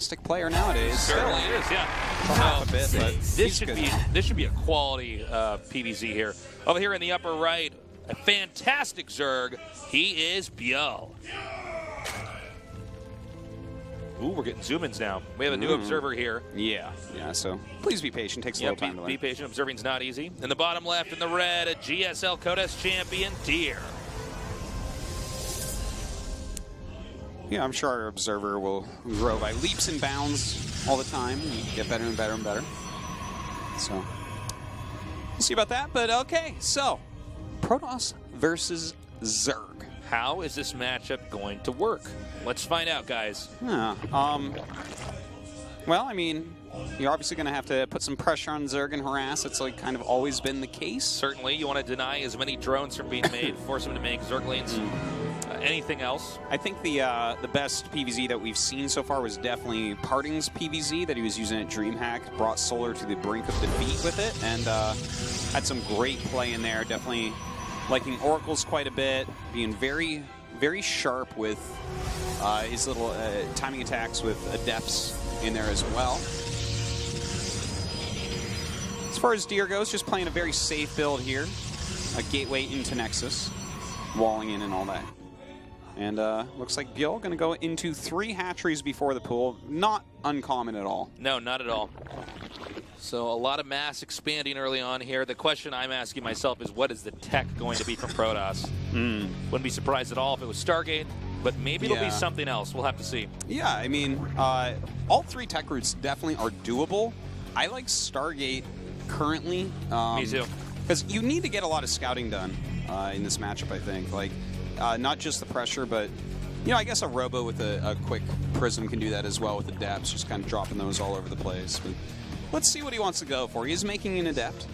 Stick player nowadays. Certainly is, yeah. Off a bit, but this should be a quality PVZ here. Over here in the upper right, a fantastic Zerg. He is Byul. Ooh, we're getting zoom-ins now. We have a new observer here. Yeah, so please be patient. Takes a little time to learn. Be patient. Observing's not easy. In the bottom left, in the red, a GSL Codes champion, Deer. Yeah, I'm sure our observer will grow by leaps and bounds all the time and get better and better and better. So, we'll see about that. But okay, so Protoss versus Zerg. How is this matchup going to work? Let's find out, guys. Yeah, well, I mean, you're obviously going to have to put some pressure on Zerg and harass. It's like kind of always been the case. Certainly, you want to deny as many drones from being made, force them to make Zerglings. Anything else? I think the best PVZ that we've seen so far was definitely Parting's PVZ that he was using at DreamHack. Brought Solar to the brink of defeat with it, and had some great play in there. Definitely liking Oracles quite a bit, being very, very sharp with his little timing attacks with Adepts in there as well. As far as Deer goes, just playing a very safe build here. A gateway into Nexus, walling in and all that. And looks like Byul going to go into 3 hatcheries before the pool. Not uncommon at all. No, not at all. So a lot of mass expanding early on here. The question I'm asking myself is, what is the tech going to be from Protoss? Wouldn't be surprised at all if it was Stargate, but maybe it'll be something else. We'll have to see. Yeah, I mean, all 3 tech routes definitely are doable. I like Stargate currently. Me too. Because you need to get a lot of scouting done in this matchup, I think. Like, not just the pressure, but, you know, I guess a Robo with a quick Prism can do that as well with Adepts, just kind of dropping those all over the place. But let's see what he wants to go for. He is making an Adept.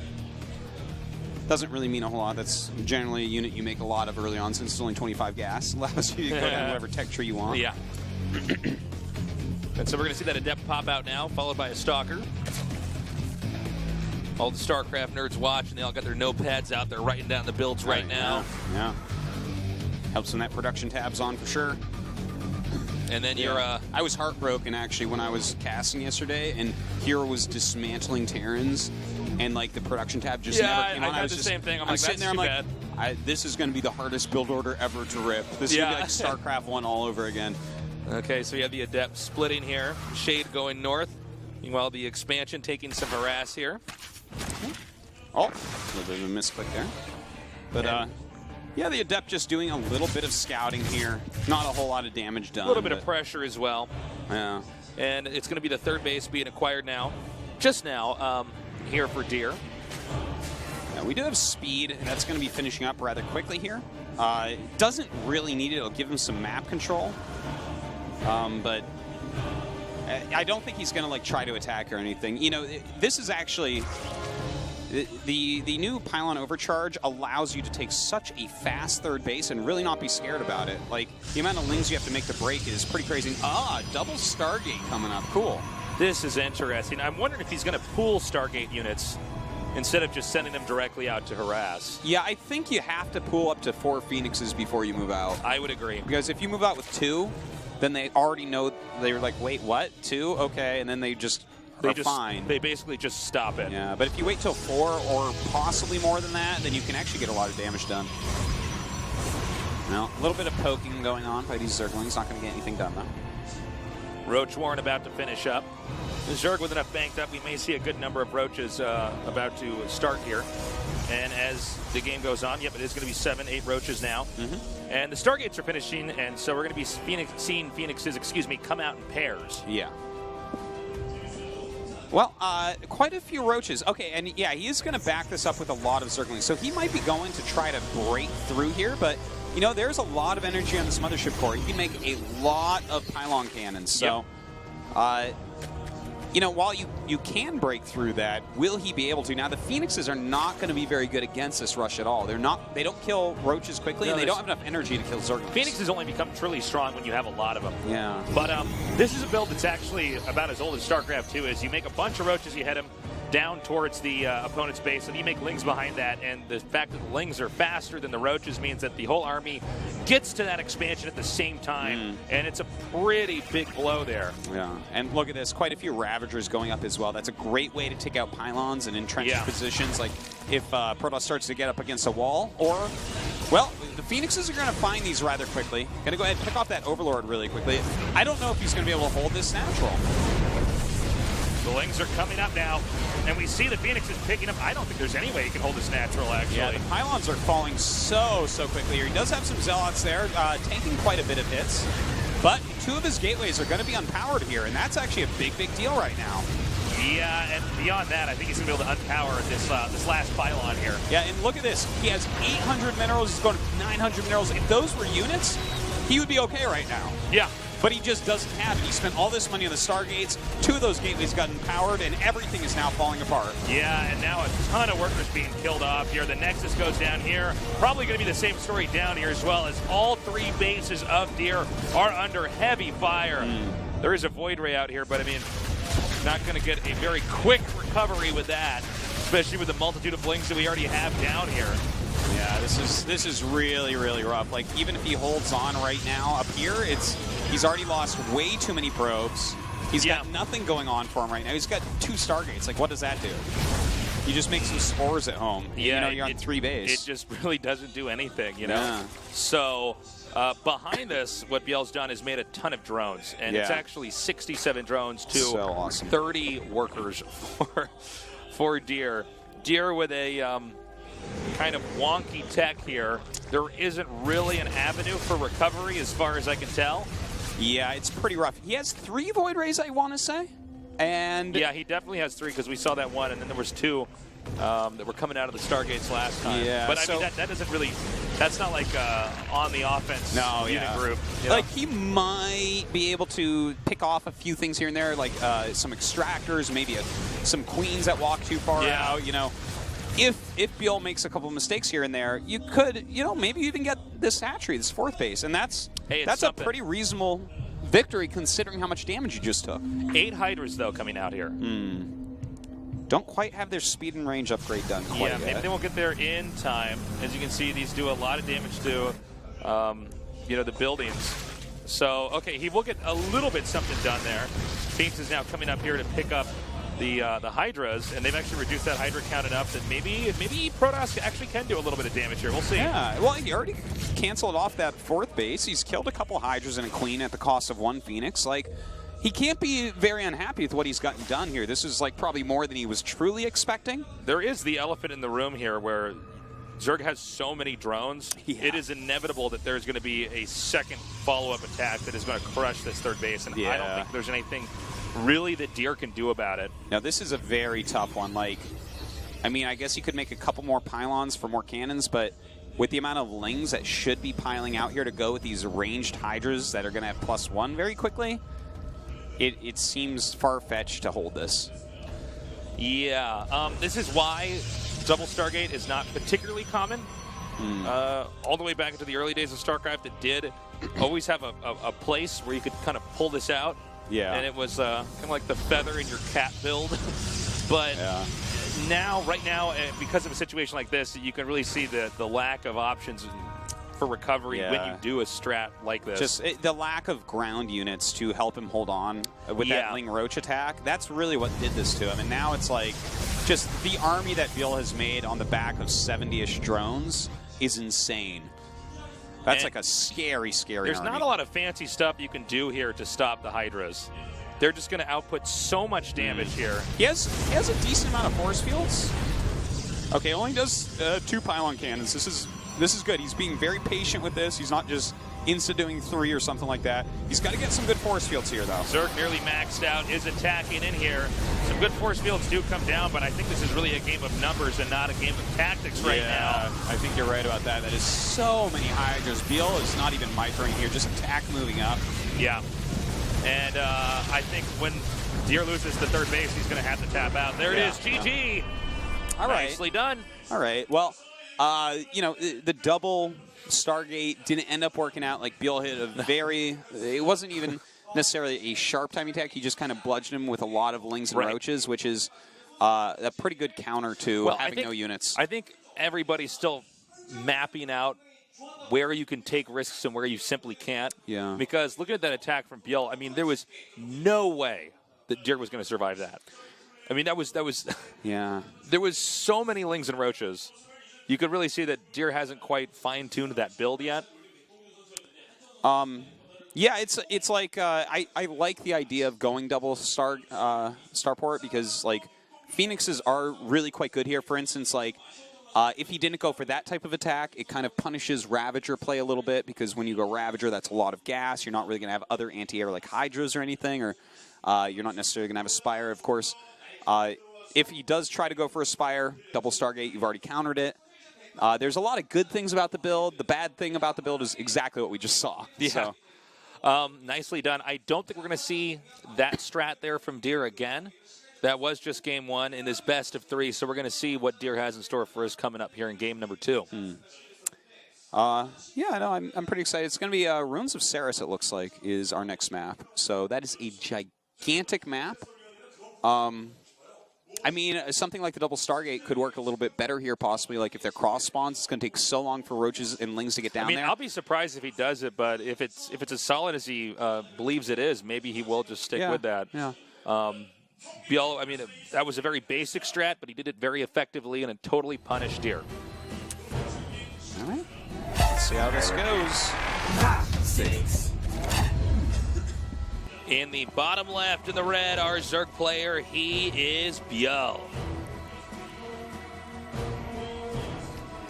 Doesn't really mean a whole lot. That's generally a unit you make a lot of early on, since it's only 25 gas. Allows you to go down whatever tech tree you want. Yeah. And so we're going to see that Adept pop out now, followed by a Stalker. All the StarCraft nerds watch, and they all got their notepads out there writing down the builds right now. Yeah. Helps when that production tab's on for sure. And then I was heartbroken actually when I was casting yesterday, and Hero was dismantling Terrans, and like the production tab just never came on. I had the same thing. I'm like, sitting there, I'm bad. like, this is going to be the hardest build order ever to rip. This is going to be like StarCraft 1 all over again. Okay, so you have the Adept splitting here. Shade going north. Meanwhile, the expansion taking some harass here. Oh, a little bit of a misclick there. But yeah, the Adept just doing a little bit of scouting here. Not a whole lot of damage done. A little bit of pressure as well. Yeah. And it's going to be the 3rd base being acquired now. Just now, here for Deer. Yeah, we do have speed, and that's going to be finishing up rather quickly here. Doesn't really need it. It'll give him some map control. But I don't think he's going to like try to attack or anything. You know, this is actually... The new Pylon Overcharge allows you to take such a fast 3rd base and really not be scared about it. Like, the amount of lings you have to make to break is pretty crazy. Double Stargate coming up. Cool. This is interesting. I'm wondering if he's going to pool Stargate units instead of just sending them directly out to harass. Yeah, I think you have to pool up to 4 Phoenixes before you move out. I would agree. Because if you move out with 2, then they already know, they're like, wait, what? 2? Okay, and then they just... They basically just stop it. Yeah, but if you wait till 4 or possibly more than that, then you can actually get a lot of damage done. Well, a little bit of poking going on by these Zerglings. Not going to get anything done, though. Roach Warren about to finish up. The Zerg with enough banked up, we may see a good number of Roaches about to start here. And as the game goes on, yep, it is going to be 7, 8 Roaches now. And the Stargates are finishing, and so we're going to be seeing Phoenixes, come out in pairs. Yeah. Well, quite a few Roaches. Okay, and yeah, he is going to back this up with a lot of Zerglings. So he might be going to try to break through here, but, you know, there's a lot of energy on this Mothership core. You can make a lot of Pylon Cannons. So, you know, while you can break through that, will he be able to? Now, the Phoenixes are not going to be very good against this rush at all. They don't kill Roaches quickly, and they don't have enough energy to kill Zerglings. Phoenixes only become truly strong when you have a lot of them. Yeah. But this is a build that's actually about as old as StarCraft 2 is. You make a bunch of Roaches, you hit them, down towards the opponent's base, and you make Lings behind that, and the fact that the Lings are faster than the Roaches means that the whole army gets to that expansion at the same time, and it's a pretty big blow there. Yeah, and look at this, quite a few Ravagers going up as well. That's a great way to take out pylons and entrench positions, like if Protoss starts to get up against a wall, or, well, the Phoenixes are going to find these rather quickly. Going to go ahead and pick off that Overlord really quickly. I don't know if he's going to be able to hold this natural. The Lings are coming up now, and we see the Phoenix is picking up. I don't think there's any way he can hold this natural, actually. Yeah, the pylons are falling so quickly here. He does have some Zealots there, taking quite a bit of hits, but 2 of his gateways are going to be unpowered here, and that's actually a big deal right now. Yeah, and beyond that, I think he's going to be able to unpower this last pylon here. Yeah, and look at this. He has 800 minerals. He's going to 900 minerals. If those were units, he would be okay right now. Yeah. But he just doesn't have it. He spent all this money on the Stargates. 2 of those gateways got empowered, and everything is now falling apart. Yeah, and now a ton of workers being killed off here. The Nexus goes down here. Probably going to be the same story down here as well, as all 3 bases of Deer are under heavy fire. There is a Void Ray out here, but I mean, not going to get a very quick recovery with that, especially with the multitude of Lings that we already have down here. Yeah, this is really rough. Like, even if he holds on right now up here, he's already lost way too many probes. He's got nothing going on for him right now. He's got 2 Stargates. Like, what does that do? You just make some spores at home. Yeah, you know, you're on 3 base. It just really doesn't do anything, you know? Yeah. So behind this, what Byul's done is made a ton of drones, and it's actually 67 drones to 30 workers for Deer. Deer with a kind of wonky tech here. There isn't really an avenue for recovery as far as I can tell. Yeah, it's pretty rough. He has 3 Void Rays, I want to say. And yeah, he definitely has 3, because we saw that one, and then there was 2 that were coming out of the Stargates last time. Yeah, but I mean, that doesn't really, that's not like on the offense unit group. You know? Like, he might be able to pick off a few things here and there, like some extractors, maybe some queens that walk too far out, you know. If Byul makes a couple of mistakes here and there, you could, you know, maybe even get this hatchery, this 4th base, and that's a pretty reasonable victory considering how much damage you just took. 8 Hydras, though, coming out here. Don't quite have their speed and range upgrade done quite yet. Maybe they won't get there in time. As you can see, these do a lot of damage to, you know, the buildings. So, okay, he will get a little bit something done there. Phoenix is now coming up here to pick up the Hydras, and they've actually reduced that Hydra count enough that maybe Protoss actually can do a little bit of damage here. We'll see. Yeah, well, he already canceled off that 4th base. He's killed a couple Hydras and a Queen at the cost of 1 Phoenix. Like, he can't be very unhappy with what he's gotten done here. This is like probably more than he was truly expecting. There is the elephant in the room here where Zerg has so many drones. It is inevitable that there's going to be a second follow-up attack that is going to crush this 3rd base, and I don't think there's anything really that Deer can do about it. Now, this is a very tough one. Like, I mean, I guess you could make a couple more pylons for more cannons, but with the amount of Lings that should be piling out here to go with these ranged Hydras that are going to have +1 very quickly, it seems far-fetched to hold this. Yeah, this is why double Stargate is not particularly common. All the way back into the early days of StarCraft, it did always have a place where you could kind of pull this out. Yeah. And it was kind of like the feather in your cat build. But now, right now, because of a situation like this, you can really see the lack of options for recovery when you do a strat like this. Just the lack of ground units to help him hold on with that Ling Roach attack. That's really what did this to him. And now it's like just the army that Byul has made on the back of 70-ish drones is insane. That's like a scary There's army. not a lot of fancy stuff you can do here to stop the Hydras. They're just going to output so much damage here. He has a decent amount of force fields. Okay, only does 2 pylon cannons. This is good. He's being very patient with this. He's not just insta-doing 3 or something like that. He's got to get some good force fields here, though. Zerg nearly maxed out, is attacking in here. Some good force fields do come down, but I think this is really a game of numbers and not a game of tactics right now. I think you're right about that. That is so many Hydras. Byul is not even microing here, just attack moving up. Yeah. And I think when Deer loses the 3rd base, he's going to have to tap out. There it is, GG. All right. Nicely done. All right. Well, you know, the double Stargate didn't end up working out. Like, Byul hit a very, it wasn't even necessarily a sharp timing attack. He just kind of bludgeoned him with a lot of Lings and Roaches, which is a pretty good counter to having no units. I think everybody's still mapping out where you can take risks and where you simply can't. Yeah. Because looking at that attack from Byul, I mean, there was no way that Deer was going to survive that. I mean, that was yeah. There was so many Lings and Roaches. You could really see that Deer hasn't quite fine-tuned that build yet. Yeah, it's like I like the idea of going double starport because like Phoenixes are really quite good here. For instance, like if he didn't go for that type of attack, it kind of punishes Ravager play a little bit because when you go Ravager, that's a lot of gas. You're not really going to have other anti-air like Hydras or anything, or you're not necessarily going to have a Spire, of course. If he does try to go for a Spire, double Stargate, you've already countered it. There's a lot of good things about the build. The bad thing about the build is exactly what we just saw. Yeah. So. Nicely done. I don't think we're going to see that strat there from Deer again. That was just game one in this best of three, so we're going to see what Deer has in store for us coming up here in game number 2. Yeah, no, I'm pretty excited. It's going to be Ruins of Ceres, it looks like, is our next map. So that is a gigantic map. I mean, something like the double Stargate could work a little bit better here, possibly. Like if they're cross spawns, it's going to take so long for Roaches and Lings to get down there. I'll be surprised if he does it, but if it's as solid as he believes it is, maybe he will just stick with that. Yeah. Byul, I mean, that was a very basic strat, but he did it very effectively and it totally punished Deer. All right. Let's see how this goes. 6. In the bottom left in the red, our Zerg player, he is Byul.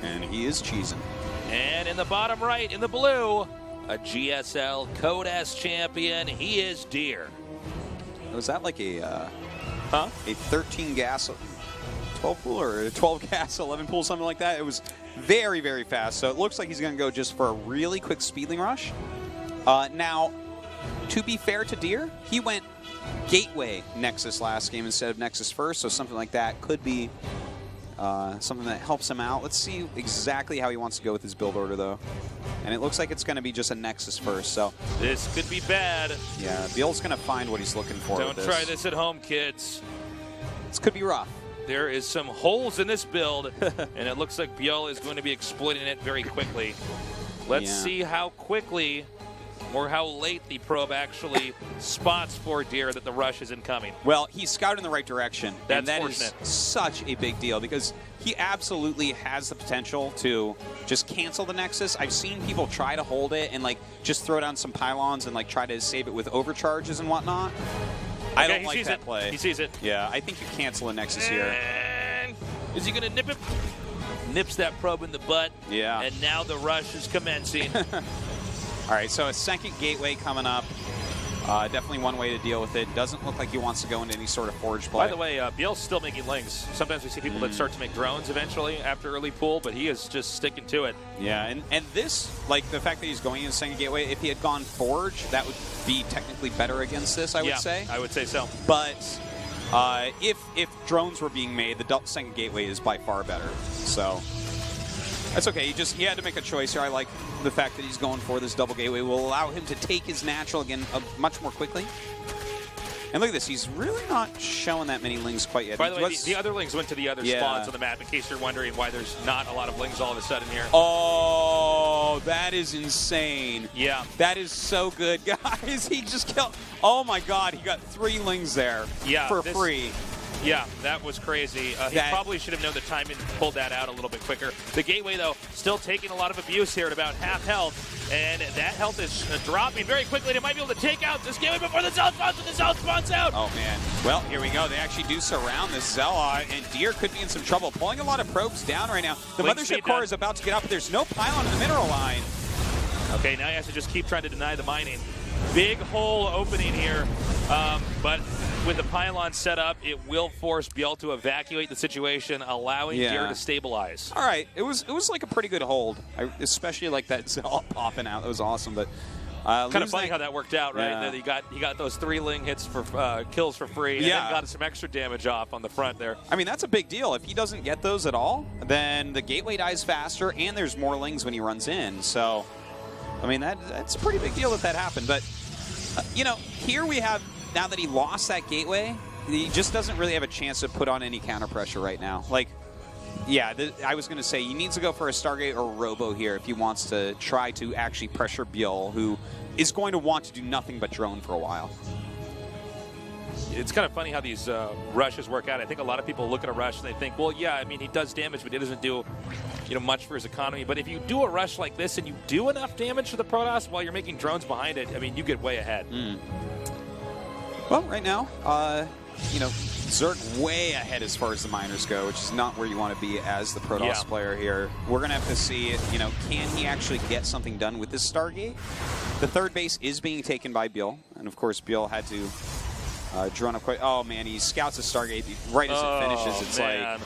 And he is cheesing. And in the bottom right in the blue, a GSL Code S champion, he is Deer. Was that like a 13 gas, 12 pool or a 12 gas, 11 pool, something like that? It was very, very fast. So it looks like he's going to go just for a really quick speedling rush. Now, to be fair to Deer, he went Gateway Nexus last game instead of Nexus first, so something like that could be something that helps him out. Let's see exactly how he wants to go with his build order, though. And it looks like it's going to be just a Nexus first, so... This could be bad. Yeah, Byul's going to find what he's looking for. Don't try this at home, kids. This could be rough. There is some holes in this build, and it looks like Byul is going to be exploiting it very quickly. Let's see how quickly or how late the probe actually spots for Deer that the rush is incoming. Well, he's scouted in the right direction. That's and that fortunate. is such a big deal because he absolutely has the potential to just cancel the Nexus. I've seen people try to hold it and like just throw down some pylons and like try to save it with overcharges and whatnot. Okay, I don't like that play. He sees it. Yeah, I think you cancel a Nexus here. And is he going to nip it? Nips that probe in the butt. Yeah. And now the rush is commencing. All right, so a second gateway coming up. Definitely one way to deal with it. Doesn't look like he wants to go into any sort of forge play. By the way, Byul's still making Lings. Sometimes we see people that start to make drones eventually after early pool, but he is just sticking to it. Yeah, and this, like the fact that he's going into second gateway, if he had gone forge, that would be technically better against this, I would say. I would say so. But if drones were being made, the second gateway is by far better. So that's okay. He had to make a choice here. I like the fact that he's going for this double gateway. Will allow him to take his natural again much more quickly. And look at this. He's really not showing that many Lings quite yet. By the way, the other Lings went to the other spots on the map, in case you're wondering why there's not a lot of Lings all of a sudden here. Oh, that is insane. Yeah. That is so good, guys. He just killed... Oh, my God. He got 3 Lings there for free. Yeah, that was crazy. He probably should have known the timing and pulled that out a little bit quicker. The gateway, though, still taking a lot of abuse here at about half health, and that health is dropping very quickly. They might be able to take out this gateway before the Zell spawns, and the Zell spawns out. Oh, man. Well, here we go. They actually do surround this Zell, and Deer could be in some trouble. Pulling a lot of probes down right now. The Mothership Core is about to get up, but there's no pylon in the mineral line. Okay, now he has to just keep trying to deny the mining. Big hole opening here, but with the pylon set up, it will force Byul to evacuate the situation, allowing Deer to stabilize. All right, it was like a pretty good hold. I especially like that Zell popping out. That was awesome. But kind of funny how that worked out, right? That he got those 3 Ling hits for kills for free, and then got some extra damage off on the front there. I mean, that's a big deal. If he doesn't get those at all, then the gateway dies faster, and there's more Lings when he runs in. So, I mean, that's a pretty big deal that happened. But, you know, here we have, now that he lost that gateway, he just doesn't really have a chance to put on any counter pressure right now. Like, yeah, I was going to say, he needs to go for a Stargate or a Robo here if he wants to try to actually pressure Byul, who is going to want to do nothing but drone for a while. It's kind of funny how these rushes work out. I think a lot of people look at a rush and they think, well, yeah, I mean, he does damage, but he doesn't do much for his economy. But if you do a rush like this and you do enough damage to the Protoss while you're making drones behind it, I mean, you get way ahead. Well, right now, Zerg way ahead as far as the miners go, which is not where you want to be as the Protoss player here. We're going to have to see, can he actually get something done with this Stargate? The third base is being taken by Byul, and of course, Byul had to drone up quite. Oh man, he scouts a Stargate right as it finishes. It's like,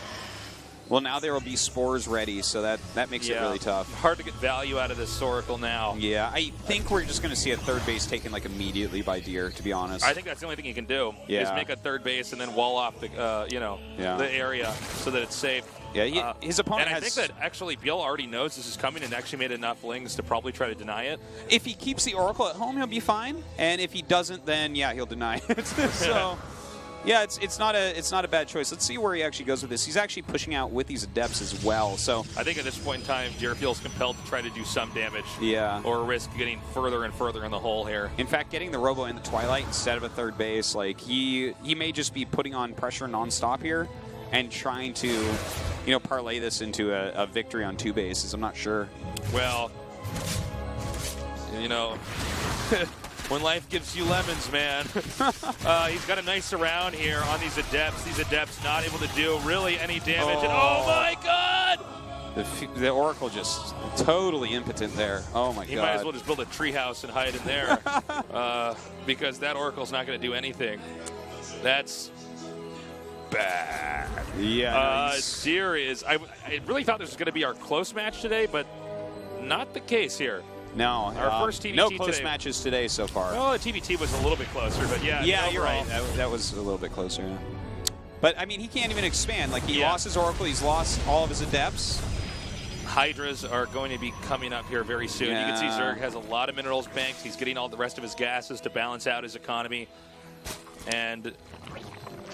well, now there will be spores ready, so that makes it really tough. Hard to get value out of this Oracle now. Yeah, I think we're just going to see a third base taken like immediately by Deer, to be honest. I think that's the only thing he can do. Is make a third base and then wall off the the area so that it's safe. Yeah, his opponent and I think that actually Byul already knows this is coming and actually made enough lings to probably try to deny it. If he keeps the Oracle at home, he'll be fine, and if he doesn't, then yeah, he'll deny it. So. Yeah, it's not a bad choice. Let's see where he actually goes with this. He's actually pushing out with these Adepts as well. So I think at this point in time, Deer feels compelled to try to do some damage. Yeah. Or risk getting further and further in the hole here. In fact, getting the Robo in the Twilight instead of a third base, like he may just be putting on pressure nonstop here and trying to, parlay this into a victory on two bases. I'm not sure. Well, when life gives you lemons, man. He's got a nice surround here on these Adepts. These Adepts not able to do really any damage. And oh my God! The Oracle just totally impotent there. Oh my God. He might as well just build a treehouse and hide in there. Because that Oracle's not going to do anything. That's bad. Yeah. Deer is... I really thought this was going to be our close match today, but not the case here. No, our first TBT no close today. Matches today so far. Oh, the TBT was a little bit closer, but yeah. Yeah, you're right. That was a little bit closer. Yeah. But I mean, he can't even expand. Like he lost his Oracle, he's lost all of his Adepts. Hydras are going to be coming up here very soon. You can see Zerg has a lot of minerals banked. He's getting all the rest of his gases to balance out his economy. And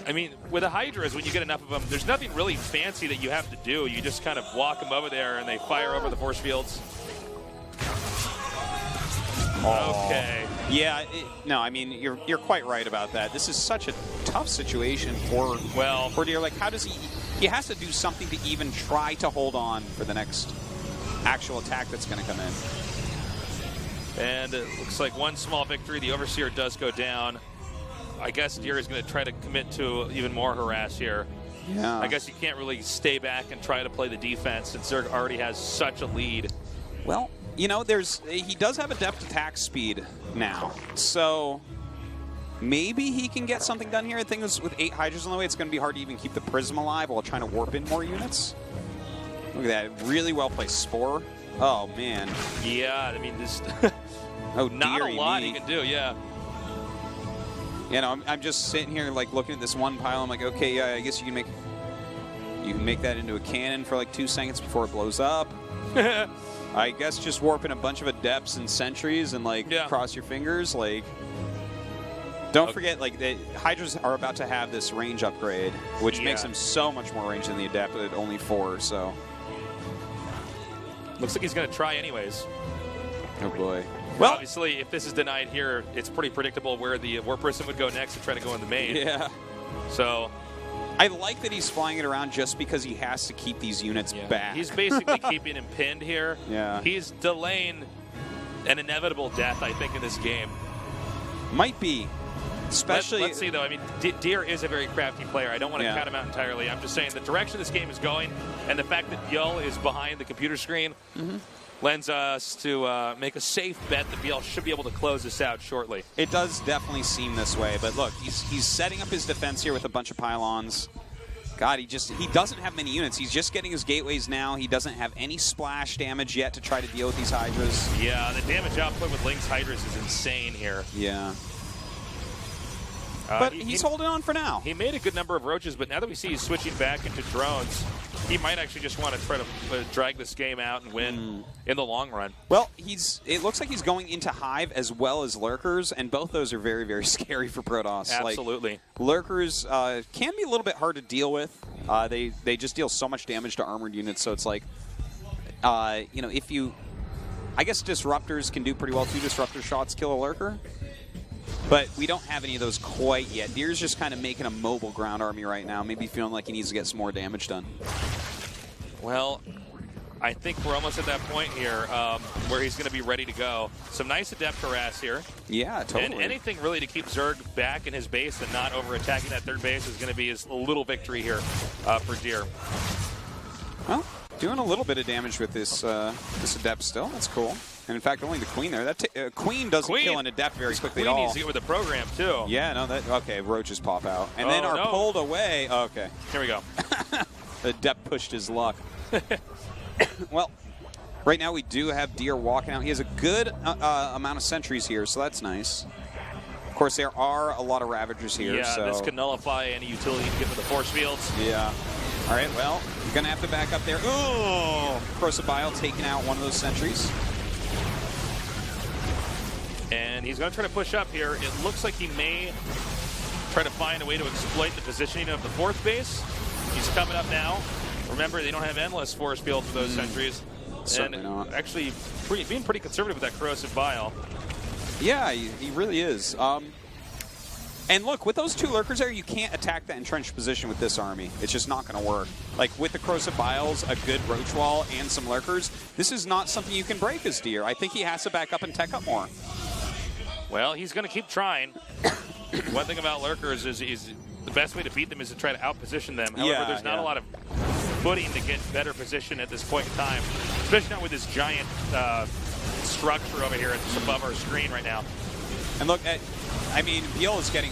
I mean, with the Hydras, when you get enough of them, there's nothing really fancy that you have to do. You just kind of walk them over there and they fire over the force fields. Okay. Yeah, no, I mean, you're quite right about that. This is such a tough situation for Deer. Like, how does he has to do something to even try to hold on for the next actual attack that's going to come in. And it looks like one small victory. The Overseer does go down. I guess Deer is going to try to commit to even more harass here. Yeah. I guess you can't really stay back and try to play the defense since Zerg already has such a lead. Well, he does have Adept attack speed now, so maybe he can get something done here. I think with 8 Hydras on the way, it's going to be hard to even keep the Prism alive while trying to warp in more units. Look at that, really well placed Spore. Oh man. Yeah, I mean this. Not a lot he can do. Yeah. I'm just sitting here like looking at this one pile. I'm like, okay, yeah, I guess you can make that into a cannon for like 2 seconds before it blows up. I guess just warping a bunch of Adepts and Sentries and cross your fingers. Like, don't forget, like the Hydras are about to have this range upgrade, which makes them so much more range than the Adept at only 4. So looks like he's going to try anyways. Oh boy. Well, obviously, if this is denied here, it's pretty predictable where the Warp Person would go next and try to go in the main. Yeah. So I like that he's flying it around just because he has to keep these units back. He's basically keeping him pinned here. Yeah. He's delaying an inevitable death, I think, in this game. Might be. Especially... Let's see, though. I mean, Deer is a very crafty player. I don't want to count him out entirely. I'm just saying the direction this game is going and the fact that Byul is behind the computer screen lends us to make a safe bet that Byul should be able to close this out shortly. It does definitely seem this way, but look, he's setting up his defense here with a bunch of pylons. God, he doesn't have many units. He's just getting his gateways now. He doesn't have any splash damage yet to try to deal with these Hydras. Yeah, the damage output with Link's Hydras is insane here. Yeah. But he's holding on for now. He made a good number of roaches, but now that we see he's switching back into drones, he might actually just want to try to drag this game out and win in the long run. Well, it looks like he's going into Hive as well as Lurkers, and both those are very, very scary for Protoss. Absolutely. Like, Lurkers can be a little bit hard to deal with. They just deal so much damage to armored units, so it's like, you know, if you... I guess Disruptors can do pretty well, too. Disruptor shots kill a Lurker. But we don't have any of those quite yet. Deer's just kind of making a mobile ground army right now, maybe feeling like he needs to get some more damage done. Well, I think we're almost at that point here where he's going to be ready to go. Some nice adept harass here. Yeah, totally. And anything really to keep Zerg back in his base and not over-attacking that third base is going to be his little victory here for Deer. Well, doing a little bit of damage with this this adept still. That's cool. And in fact, only the Queen there. That Queen doesn't kill an adept very quickly at all. Queen needs to get with the program, too. Yeah, no, okay, roaches pop out. And then are pulled away. Oh, okay. Here we go. The adept pushed his luck. Well, right now we do have Deer walking out. He has a good amount of sentries here, so that's nice. Of course, there are a lot of Ravagers here. Yeah, so. This can nullify any utility you can get with the force fields. Yeah. All right, well, you're going to have to back up there. Oh! Byul taking out one of those sentries. And he's going to try to push up here. It looks like he may try to find a way to exploit the positioning of the fourth base. He's coming up now. Remember, they don't have endless force fields for those sentries. Certainly not. Actually, being pretty conservative with that corrosive bile. Yeah, he really is. And look, with those two Lurkers there, you can't attack that entrenched position with this army. It's just not going to work. Like, with the corrosive biles, a good roach wall, and some Lurkers, this is not something you can break as Deer. I think he has to back up and tech up more. Well, he's going to keep trying. One thing about Lurkers is the best way to beat them is to try to outposition them. However, there's not a lot of footing to get better position at this point in time, especially not with this giant structure over here that's above our screen right now. And look, I mean, Byul is getting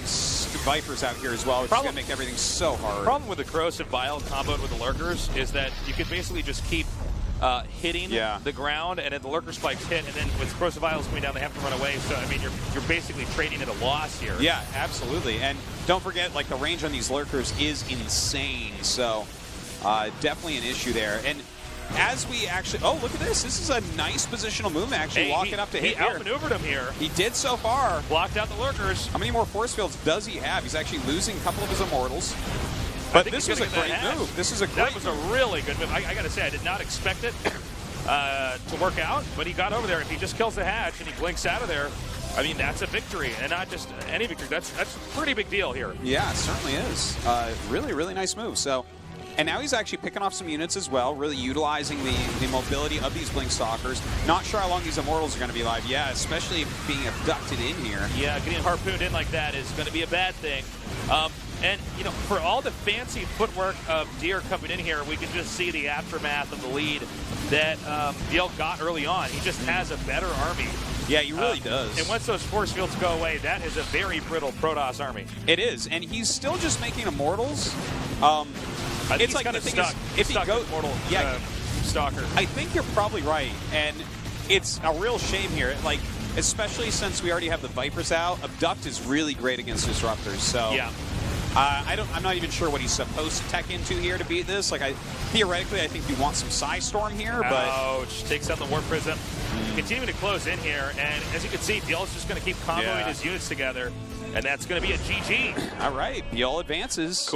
Vipers out here as well, which is going to make everything so hard. The problem with the corrosive bile comboed with the Lurkers is that you can basically just keep hitting the ground, and then the Lurker spikes hit, and then with corrosive biles coming down, they have to run away. So, I mean, you're basically trading at a loss here. Yeah, absolutely. And don't forget, like, the range on these Lurkers is insane. So, definitely an issue there. And as we actually, oh, look at this. This is a nice positional movement, actually, walking up to hit here. He outmaneuvered him here. He did so far. Blocked out the Lurkers. How many more force fields does he have? He's actually losing a couple of his Immortals. But this was a great move. This is a great That was a really good move. I got to say, I did not expect it to work out, but he got over there. If he just kills the hatch and he blinks out of there, I mean, that's a victory, and not just any victory. That's a pretty big deal here. Yeah, it certainly is. Really, really nice move. So, and now he's actually picking off some units as well, really utilizing the mobility of these Blink Stalkers. Not sure how long these Immortals are going to be alive. Yeah, especially being abducted in here. Yeah, getting harpooned in like that is going to be a bad thing. And, you know, for all the fancy footwork of Deer coming in here, we can just see the aftermath of the lead that Byul got early on. He just has a better army. Yeah, he really does. And once those force fields go away, that is a very brittle Protoss army. It is, and he's still just making Immortals. I think it's he's like kind of stuck. If he goes Immortal Stalker. I think you're probably right, and it's a real shame here. Like, especially since we already have the Vipers out, Abduct is really great against Disruptors. So yeah. I'm not even sure what he's supposed to tech into here to beat this. Like, theoretically, I think you want some Psy Storm here, but ouch! Takes out the Warp Prism. Continuing to close in here, and as you can see, Byul's just going to keep comboing his units together, and that's going to be a GG. All right, Byul advances. Cool.